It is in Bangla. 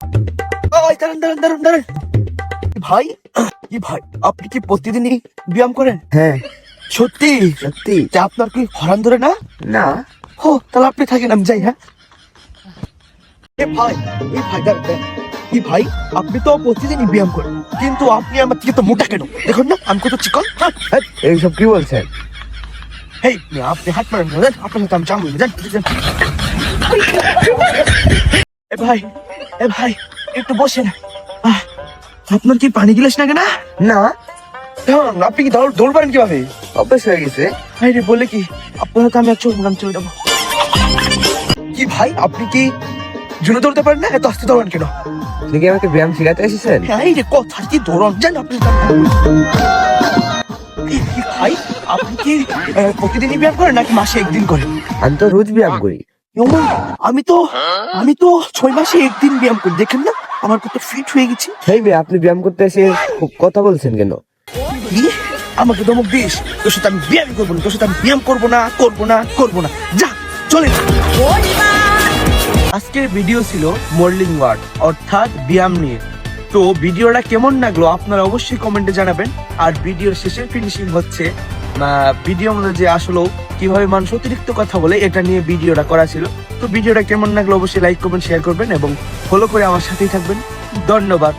দাঁড়ান ভাই, কি ভাই আপনি কি প্রতিদিনই ব্যায়াম করেন? হ্যাঁ সত্যি সত্যি। তা আপনার কি হরান ধরে না? না ও তাহলে আপনি থাকেন, আমি যাই। হ্যাঁ এ ভাই, দাঁড়ান। কি ভাই আপনি তো প্রতিদিনই ব্যায়াম করেন, কিন্তু আপনি আমার থেকে তো মোটা কেন? দেখুন না আমি কত চিকন। এইসব কি বলছেন? হেই আপনি হাত মারেন না, আপনার সাথে আমি চাঙ্গু যান। এ ভাই একটু বসেন। আপনার কি পানি গিলাস না কেনা? না, আপনি কি দৌড় পারেন কিভাবে? অভ্যাস হয়ে গেছে। রে বলে কি আপনার তো আমি আর চলে যাবো। কি ভাই আপনি কি জুনে দৌড়তে পারেন না? এত আস্তে দৌড়ান কেন? আপনি কি আমাকে ব্যায়াম শেখাতে এসেছেন? রে কথা কি দৌড়ান জান আপনি। কি ভাই আপনি কি প্রতিদিনই ব্যায়াম করেন নাকি মাসে একদিন করেন? আমি তো রোজ ব্যায়াম করি। আমি তো 6 মাসে একদিন ব্যায়াম করি, দেখেন না আমার কত ফিট হয়ে গেছি। এই মেয়ে, আপনি ব্যায়াম করতে এসে খুব কথা বলছেন কেন? কি? আমাকে ধমক দিস? তোর সাথে আমি ব্যায়াম করবো না, তোর সাথে আমি ব্যায়াম করবো না, যা চলে। আজকের ভিডিও ছিল মর্নিং ওয়াক অর্থাৎ ব্যায়াম নিয়ে। তো ভিডিওটা কেমন লাগলো আপনারা অবশ্যই কমেন্টে জানাবেন। আর ভিডিওর শেষের ফিনিশিং হচ্ছে ভিডিও মধ্যে যে আসলে কিভাবে মানুষ অতিরিক্ত কথা বলে এটা নিয়ে ভিডিওটা করা ছিল। তো ভিডিওটা কেমন লাগলো অবশ্যই লাইক করবেন, শেয়ার করবেন এবং ফলো করে আমার সাথেই থাকবেন। ধন্যবাদ।